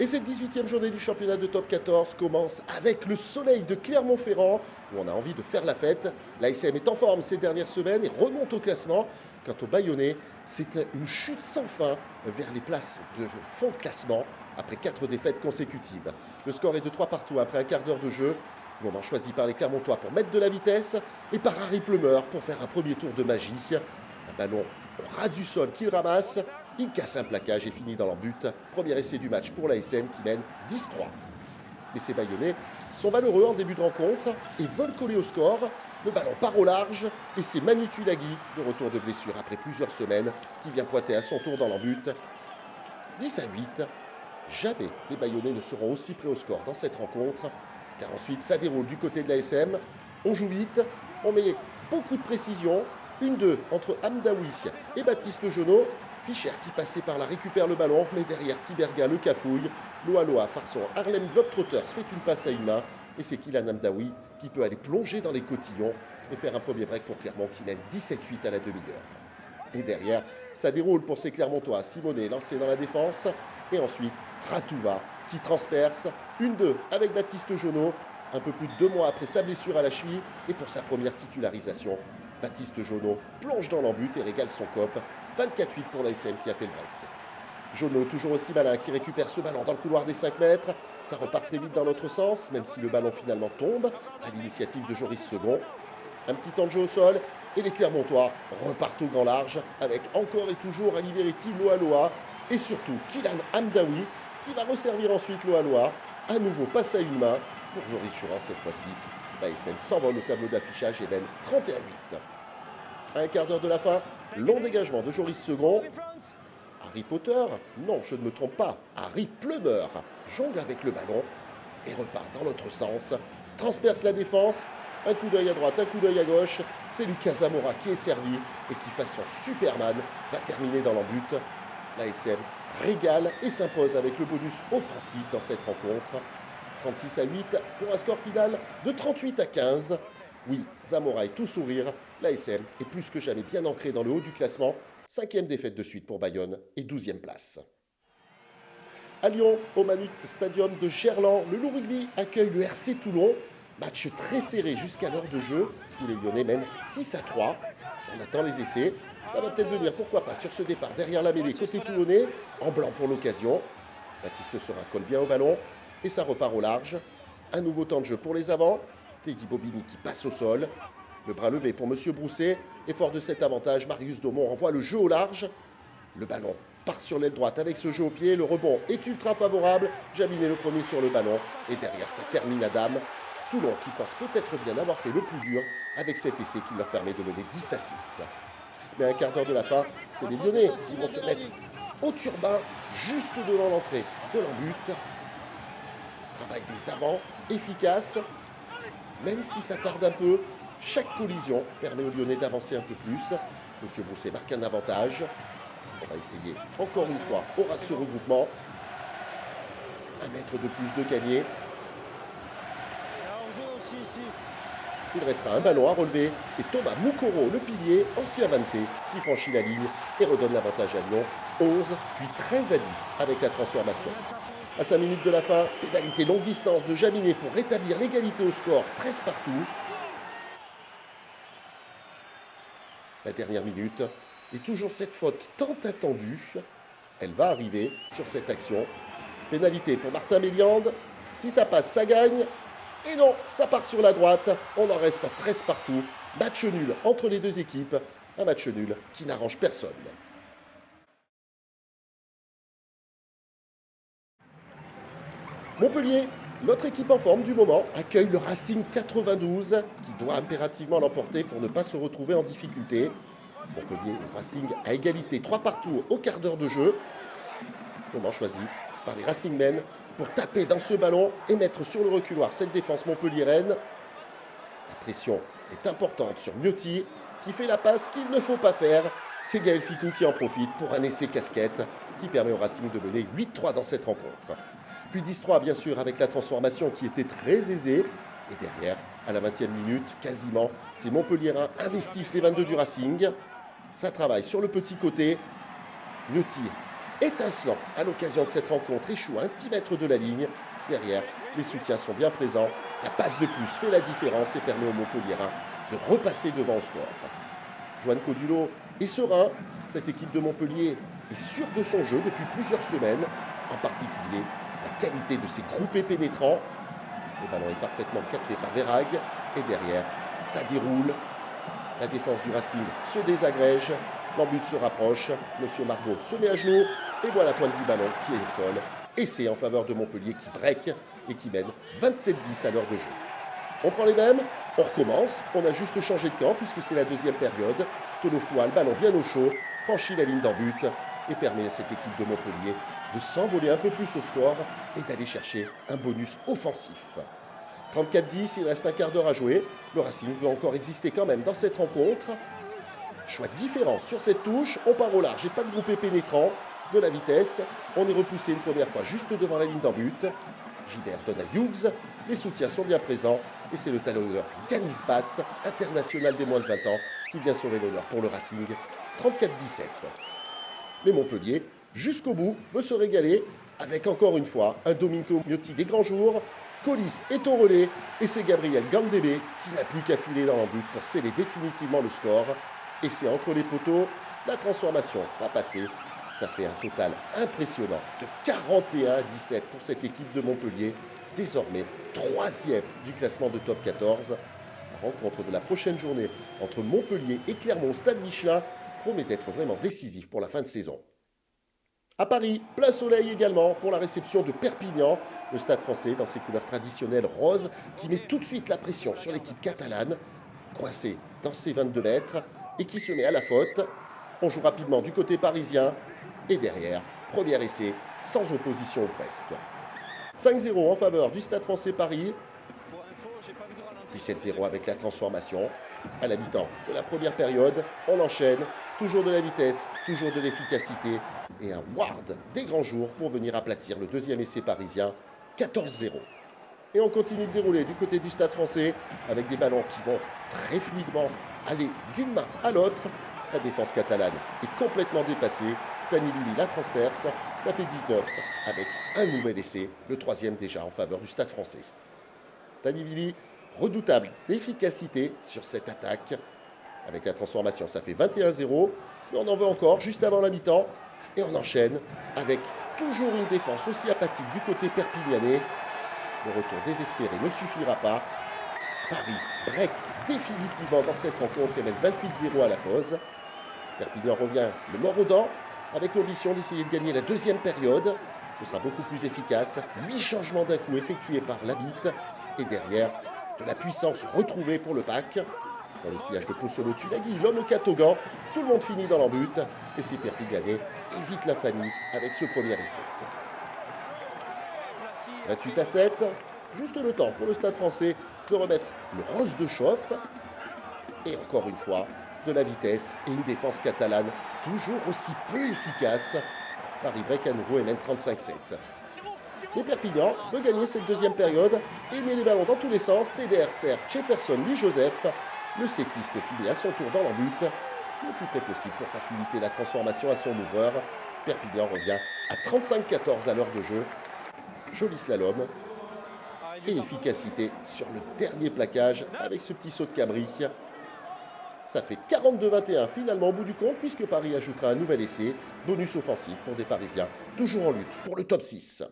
Et cette 18e journée du championnat de top 14 commence avec le soleil de Clermont-Ferrand, où on a envie de faire la fête. L'ASM est en forme ces dernières semaines et remonte au classement. Quant au Bayonnais, c'est une chute sans fin vers les places de fond de classement après 4 défaites consécutives. Le score est de 3 partout après un quart d'heure de jeu. Moment choisi par les Clermontois pour mettre de la vitesse et par Harry Plumeur pour faire un premier tour de magie. Un ballon au ras du sol qu'il ramasse. Il casse un plaquage et finit dans leur but. Premier essai du match pour l'ASM qui mène 10-3. Mais ces Bayonnais sont valeureux en début de rencontre et veulent coller au score. Le ballon part au large et c'est Manu Tuilagi, de retour de blessure après plusieurs semaines, qui vient pointer à son tour dans leur but. 10-8. Jamais les Bayonnais ne seront aussi près au score dans cette rencontre, car ensuite ça déroule du côté de l'ASM. On joue vite, on met beaucoup de précision. 1-2 entre Hamdaoui et Baptiste Jonot. Fischer qui passait par là récupère le ballon, mais derrière Tiberga le cafouille. Loa farçon Harlem Globetrotters fait une passe à une main. Et c'est Kylian Hamdaoui qui peut aller plonger dans les cotillons et faire un premier break pour Clermont qui mène 17-8 à la demi-heure. Et derrière, ça déroule pour ces Clermontois. Simonet lancé dans la défense. Et ensuite, Ratouva qui transperce. 1-2 avec Baptiste Jonot. Un peu plus de 2 mois après sa blessure à la cheville et pour sa première titularisation. Baptiste Jonot plonge dans l'embut et régale son cop. 24-8 pour l'ASM qui a fait le break. Jonot, toujours aussi malin, qui récupère ce ballon dans le couloir des 5 mètres. Ça repart très vite dans l'autre sens, même si le ballon finalement tombe à l'initiative de Joris Second. Un petit temps de jeu au sol et les Clermontois repartent au grand large avec encore et toujours Ali Verity, Loa et surtout Kylian Hamdaoui qui va resservir ensuite Loa. À nouveau passe à une main pour Joris Juran cette fois-ci. L'ASM s'envole au tableau d'affichage et mène 31-8. À un quart d'heure de la fin, long dégagement de Joris Second. Harry Potter, non, je ne me trompe pas, Harry Plumeur jongle avec le ballon et repart dans l'autre sens, transperce la défense, un coup d'œil à droite, un coup d'œil à gauche, c'est Lucas Zamora qui est servi et qui, façon Superman, va terminer dans l'embut. L'ASM régale et s'impose avec le bonus offensif dans cette rencontre. 36-8 pour un score final de 38-15. Oui, Zamora est tout sourire, l'ASM est plus que jamais bien ancré dans le haut du classement. 5e défaite de suite pour Bayonne et 12e place. À Lyon, au Manut Stadium de Gerland, le Loup Rugby accueille le RC Toulon. Match très serré jusqu'à l'heure de jeu, où les Lyonnais mènent 6-3. On attend les essais. Ça va peut-être venir, pourquoi pas, sur ce départ derrière la mêlée côté toulonnais, en blanc pour l'occasion. Baptiste Serin colle bien au ballon et ça repart au large. Un nouveau temps de jeu pour les avants. Teddy Bobigny qui passe au sol. Le bras levé pour M. Brousset. Et fort de cet avantage, Marius Daumont envoie le jeu au large. Le ballon part sur l'aile droite avec ce jeu au pied. Le rebond est ultra favorable. Jaminet le premier sur le ballon. Et derrière, ça termine à dame. Toulon qui pense peut-être bien avoir fait le plus dur avec cet essai qui leur permet de mener 10-6. Mais à un quart d'heure de la fin, c'est les Lyonnais qui vont se mettre au turbin juste devant l'entrée de l'embut. Travail des avants efficace. Même si ça tarde un peu, chaque collision permet aux Lyonnais d'avancer un peu plus. Monsieur Brousset marque un avantage. On va essayer encore une fois au ras de ce regroupement. 1 mètre de plus de gagné. Il restera un ballon à relever. C'est Thomas Moukoro, le pilier, ancien Vanté, qui franchit la ligne et redonne l'avantage à Lyon. 11, puis 13-10 avec la transformation. À 5 minutes de la fin, pénalité longue distance de Jaminet pour rétablir l'égalité au score, 13 partout. La dernière minute, et toujours cette faute tant attendue, elle va arriver sur cette action. Pénalité pour Martin Méliande, si ça passe, ça gagne. Et non, ça part sur la droite, on en reste à 13 partout. Match nul entre les deux équipes, un match nul qui n'arrange personne. Montpellier, l'autre équipe en forme du moment, accueille le Racing 92 qui doit impérativement l'emporter pour ne pas se retrouver en difficulté. Montpellier, le Racing à égalité, 3 partout au quart d'heure de jeu. Moment choisi par les Racingmen pour taper dans ce ballon et mettre sur le reculoir cette défense montpelliéraine. La pression est importante sur Miotti qui fait la passe qu'il ne faut pas faire. C'est Gaël Ficou qui en profite pour un essai casquette qui permet au Racing de mener 8-3 dans cette rencontre. Puis 10-3 bien sûr avec la transformation qui était très aisée. Et derrière, à la 20e minute, quasiment, ces Montpelliérains investissent les 22 du Racing. Ça travaille sur le petit côté. Miotti étincelant à l'occasion de cette rencontre, échoue à un petit mètre de la ligne. Derrière, les soutiens sont bien présents. La passe de plus fait la différence et permet aux Montpelliérains de repasser devant au score. Joan Codulo est serein. Cette équipe de Montpellier est sûre de son jeu depuis plusieurs semaines, en particulier la qualité de ses groupés pénétrants. Le ballon est parfaitement capté par Verhaeg et derrière, ça déroule. La défense du Racing se désagrège. L'embut se rapproche. Monsieur Margot se met à genoux et voit la pointe du ballon qui est au sol. Essai en faveur de Montpellier qui break et qui mène 27-10 à l'heure de jeu. On prend les mêmes, on recommence. On a juste changé de camp puisque c'est la deuxième période. Tolofoua, le ballon bien au chaud, franchit la ligne d'embut et permet à cette équipe de Montpellier de s'envoler un peu plus au score et d'aller chercher un bonus offensif. 34-10, il reste un quart d'heure à jouer. Le Racing veut encore exister quand même dans cette rencontre. Choix différent sur cette touche. On part au large et pas de groupé pénétrant. De la vitesse. On est repoussé une première fois juste devant la ligne d'en but. Gilbert donne à Hughes. Les soutiens sont bien présents. Et c'est le talonneur Yanis Bass, international des moins de 20 ans, qui vient sauver l'honneur pour le Racing. 34-17. Mais Montpellier, jusqu'au bout, veut se régaler avec encore une fois un Domenico Miotti des grands jours. Colli est au relais et c'est Gabriel Gandébé qui n'a plus qu'à filer dans l'embut pour sceller définitivement le score. Et c'est entre les poteaux, la transformation va passer. Ça fait un total impressionnant de 41-17 pour cette équipe de Montpellier, désormais troisième du classement de top 14. La rencontre de la prochaine journée entre Montpellier et Clermont au Stade Michelin promet d'être vraiment décisif pour la fin de saison. À Paris, plein soleil également pour la réception de Perpignan. Le Stade français dans ses couleurs traditionnelles roses qui met tout de suite la pression sur l'équipe catalane, coincée dans ses 22 mètres et qui se met à la faute. On joue rapidement du côté parisien et derrière, premier essai sans opposition ou presque. 5-0 en faveur du Stade français Paris. Puis 7-0 avec la transformation. À la mi-temps de la première période, on enchaîne. Toujours de la vitesse, toujours de l'efficacité et un Ward des grands jours pour venir aplatir le deuxième essai parisien, 14-0. Et on continue de dérouler du côté du Stade français avec des ballons qui vont très fluidement aller d'une main à l'autre. La défense catalane est complètement dépassée. Tanivili la transperce, ça fait 19 avec un nouvel essai, le troisième déjà en faveur du Stade français. Tanivili, redoutable d'efficacité sur cette attaque. Avec la transformation, ça fait 21-0. Mais on en veut encore juste avant la mi-temps. Et on enchaîne avec toujours une défense aussi apathique du côté perpignanais. Le retour désespéré ne suffira pas. Paris break définitivement dans cette rencontre et mène 28-0 à la pause. Perpignan revient le mort aux dents avec l'ambition d'essayer de gagner la deuxième période. Ce sera beaucoup plus efficace. 8 changements d'un coup effectués par Labitte. Et derrière, de la puissance retrouvée pour le pack. Dans le sillage de Pozzolo Tulagi, l'homme au catogan, tout le monde finit dans l'embut et ces Perpignanais évitent la famille avec ce premier essai. 28-7, juste le temps pour le Stade français de remettre le rose de chauffe. Et encore une fois, de la vitesse et une défense catalane toujours aussi peu efficace. Paris break à nouveau et mène 35-7. Mais Perpignan veut gagner cette deuxième période et met les ballons dans tous les sens. TDR sert Jefferson, Lee Joseph. Le sétiste finit à son tour dans l'embut, le plus près possible pour faciliter la transformation à son ouvreur. Perpignan revient à 35-14 à l'heure de jeu. Joli slalom et efficacité sur le dernier plaquage avec ce petit saut de cabri. Ça fait 42-21 finalement au bout du compte puisque Paris ajoutera un nouvel essai. Bonus offensif pour des Parisiens, toujours en lutte pour le top 6.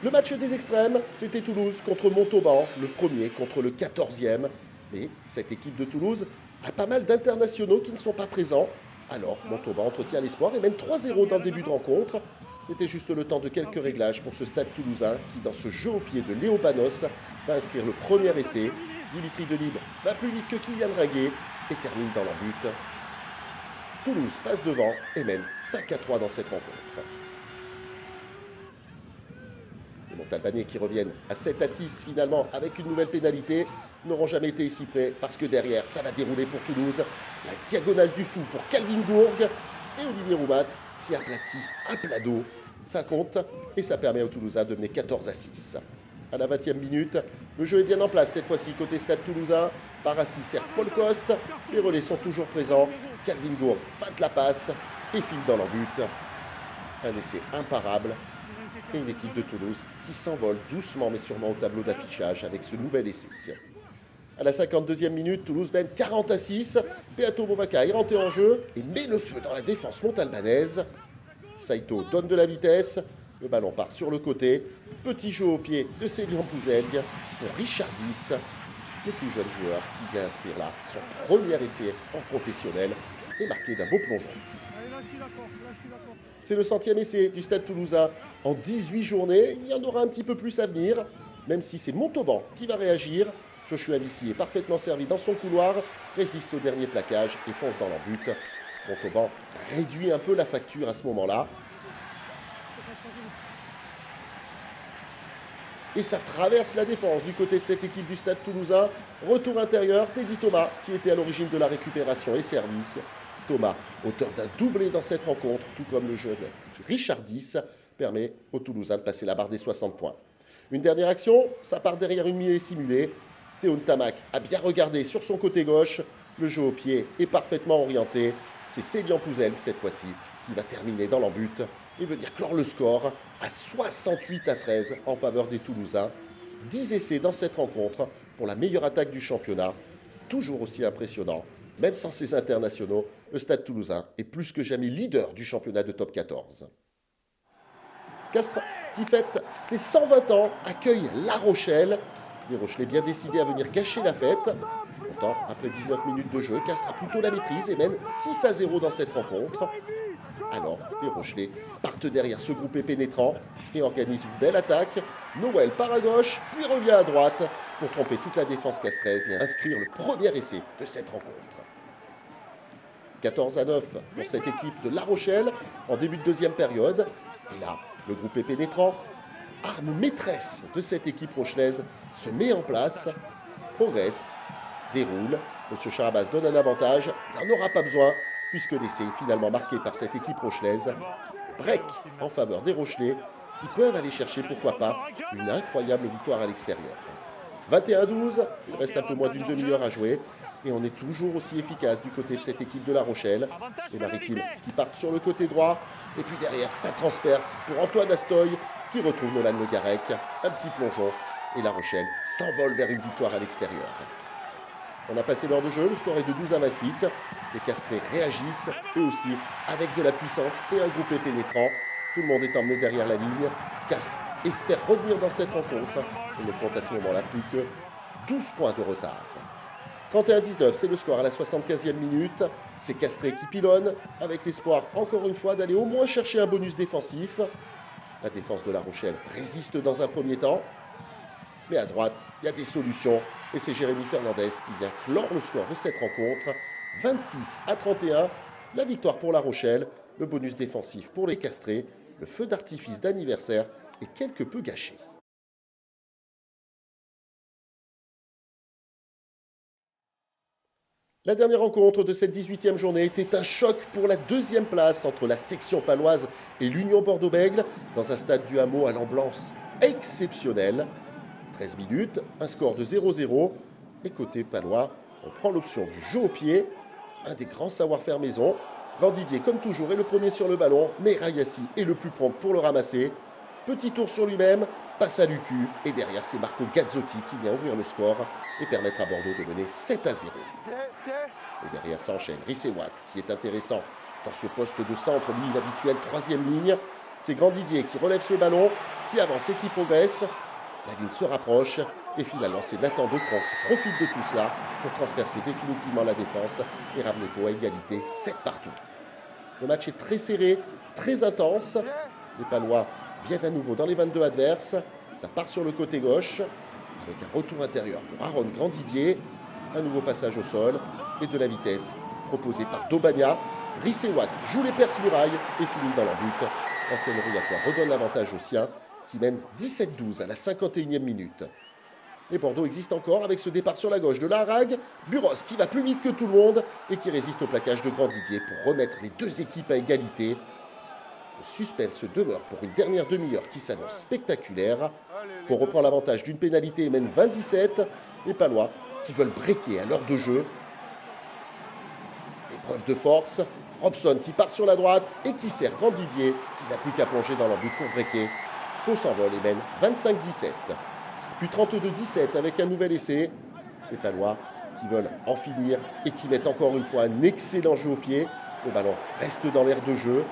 Le match des extrêmes, c'était Toulouse contre Montauban, le premier contre le 14e. Mais cette équipe de Toulouse a pas mal d'internationaux qui ne sont pas présents. Alors Montauban entretient l'espoir et mène 3-0 dans le début de rencontre. C'était juste le temps de quelques réglages pour ce Stade toulousain qui, dans ce jeu au pied de Léo Banos, va inscrire le premier essai. Dimitri Delibes va plus vite que Kylian Raguet et termine dans l'embut. Toulouse passe devant et mène 5-3 dans cette rencontre. Les Montalbanais qui reviennent à 7-6 finalement avec une nouvelle pénalité n'auront jamais été si près parce que derrière ça va dérouler pour Toulouse. La diagonale du fou pour Calvin Gourg et Olivier Roumat qui aplatit à plat dos. Ça compte et ça permet aux Toulousains de mener 14-6. À la 20e minute, le jeu est bien en place cette fois-ci côté Stade toulousain. Par assis sert Paul Coste. Les relais sont toujours présents. Calvin Gourg fente la passe et file dans leur but. Un essai imparable et une équipe de Toulouse qui s'envole doucement mais sûrement au tableau d'affichage avec ce nouvel essai. À la 52e minute, Toulouse mène 40-6. Beato Movaca est rentré en jeu et met le feu dans la défense montalbanaise. Saito donne de la vitesse. Le ballon part sur le côté. Petit jeu au pied de Célian Pouzelgue pour Richardis, le tout jeune joueur qui vient inscrire là son premier essai en professionnel et marqué d'un beau plongeon. C'est le 100e essai du Stade Toulousain en 18 journées. Il y en aura un petit peu plus à venir, même si c'est Montauban qui va réagir. Joshua Missy est parfaitement servi dans son couloir, résiste au dernier plaquage et fonce dans leur but. Montauban réduit un peu la facture à ce moment-là. Et ça traverse la défense du côté de cette équipe du Stade Toulousain. Retour intérieur, Teddy Thomas qui était à l'origine de la récupération est servi. Thomas, auteur d'un doublé dans cette rencontre, tout comme le jeune Richardis, permet aux Toulousains de passer la barre des 60 points. Une dernière action, ça part derrière une mêlée simulée. Théo Ntamak a bien regardé sur son côté gauche. Le jeu au pied est parfaitement orienté. C'est Célian Pouzelgue cette fois-ci qui va terminer dans l'embut et venir clore le score à 68-13 en faveur des Toulousains. 10 essais dans cette rencontre pour la meilleure attaque du championnat. Toujours aussi impressionnant. Même sans ses internationaux, le Stade Toulousain est plus que jamais leader du championnat de top 14. Castres, qui fête ses 120 ans, accueille La Rochelle. Les Rochelais bien décidés à venir gâcher la fête. Pourtant, après 19 minutes de jeu, Castres a plutôt la maîtrise et mène 6-0 dans cette rencontre. Alors, les Rochelais partent derrière ce groupé pénétrant et organisent une belle attaque. Noël part à gauche, puis revient à droite pour tromper toute la défense castraise et inscrire le premier essai de cette rencontre. 14-9 pour cette équipe de La Rochelle en début de deuxième période. Et là, le groupé pénétrant, arme maîtresse de cette équipe rochelaise, se met en place, progresse, déroule. Monsieur Charabas donne un avantage, il n'en aura pas besoin, puisque l'essai est finalement marqué par cette équipe rochelaise. Break en faveur des Rochelais, qui peuvent aller chercher, pourquoi pas, une incroyable victoire à l'extérieur. 21-12, il reste un peu moins d'une demi-heure à jouer, et on est toujours aussi efficace du côté de cette équipe de La Rochelle. Les Maritimes qui partent sur le côté droit, et puis derrière, ça transperce pour Antoine Astoy, qui retrouve Nolan Le Garec, un petit plongeon, et La Rochelle s'envole vers une victoire à l'extérieur. On a passé l'heure de jeu, le score est de 12-28. Les Castrés réagissent, eux aussi, avec de la puissance et un groupé pénétrant. Tout le monde est emmené derrière la ligne. Castres espère revenir dans cette rencontre. Il ne compte à ce moment-là plus que 12 points de retard. 31-19, c'est le score à la 75e minute. C'est Castré qui pilonne, avec l'espoir, encore une fois, d'aller au moins chercher un bonus défensif. La défense de La Rochelle résiste dans un premier temps. Mais à droite, il y a des solutions. Et c'est Jérémy Fernandez qui vient clore le score de cette rencontre. 26-31, la victoire pour La Rochelle. Le bonus défensif pour les Castrés. Le feu d'artifice d'anniversaire est quelque peu gâché. La dernière rencontre de cette 18e journée était un choc pour la deuxième place entre la section paloise et l'Union Bordeaux-Bègles dans un stade du Hameau à l'ambiance exceptionnelle. 13 minutes, un score de 0-0. Et côté palois, on prend l'option du jeu au pied, un des grands savoir-faire maison. Grandidier, comme toujours, est le premier sur le ballon, mais Rayassi est le plus prompt pour le ramasser. Petit tour sur lui-même, passe à Lucu, et derrière, c'est Marco Gazzotti qui vient ouvrir le score et permettre à Bordeaux de mener 7-0. Et derrière, ça enchaîne Watt, qui est intéressant dans ce poste de centre, lui, l'habituel troisième ligne. C'est Grandidier qui relève ce ballon, qui avance et qui progresse. La ligne se rapproche et finalement c'est Nathan Decron qui profite de tout cela pour transpercer définitivement la défense et ramener Pau à égalité 7 partout. Le match est très serré, très intense. Les Palois viennent à nouveau dans les 22 adverses. Ça part sur le côté gauche avec un retour intérieur pour Aaron Grandidier. Un nouveau passage au sol et de la vitesse proposée par Dobagna. Watt joue les perces-murailles et finit dans leur but. L'ancien Aurillacois redonne l'avantage aux siens qui mène 17-12 à la 51e minute. Et Bordeaux existe encore avec ce départ sur la gauche de Larrague. Buros qui va plus vite que tout le monde et qui résiste au plaquage de Grandidier pour remettre les deux équipes à égalité. Le suspense demeure pour une dernière demi-heure qui s'annonce spectaculaire. Pour reprendre l'avantage d'une pénalité et mène 20-17. Les Palois qui veulent breaker à l'heure de jeu. Épreuve de force. Robson qui part sur la droite et qui sert Grand Didier, qui n'a plus qu'à plonger dans leur but pour breaker. Pau s'envole et mène 25-17. Puis 32-17 avec un nouvel essai. Ces Palois qui veulent en finir et qui mettent encore une fois un excellent jeu au pied. Le ballon reste dans l'aire de jeu.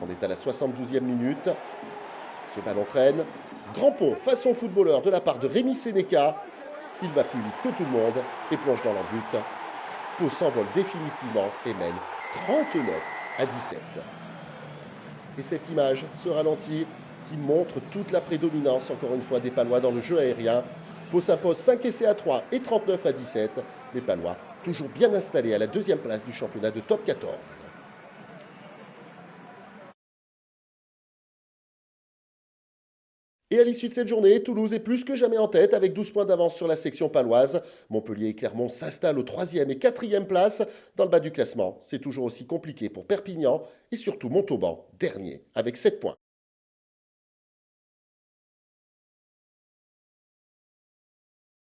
On est à la 72e minute. Ce ballon traîne. Grand pont façon footballeur de la part de Rémi Sénéca. Il va plus vite que tout le monde et plonge dans leur but. Pau s'envole définitivement et mène 39-17. Et cette image, ce ralenti qui montre toute la prédominance, encore une fois, des Palois dans le jeu aérien. Pau s'impose 5 essais à 3 et 39-17. Les Palois toujours bien installés à la deuxième place du championnat de top 14. Et à l'issue de cette journée, Toulouse est plus que jamais en tête avec 12 points d'avance sur la section paloise. Montpellier et Clermont s'installent aux 3e et 4e places. Dans le bas du classement, c'est toujours aussi compliqué pour Perpignan et surtout Montauban, dernier, avec 7 points.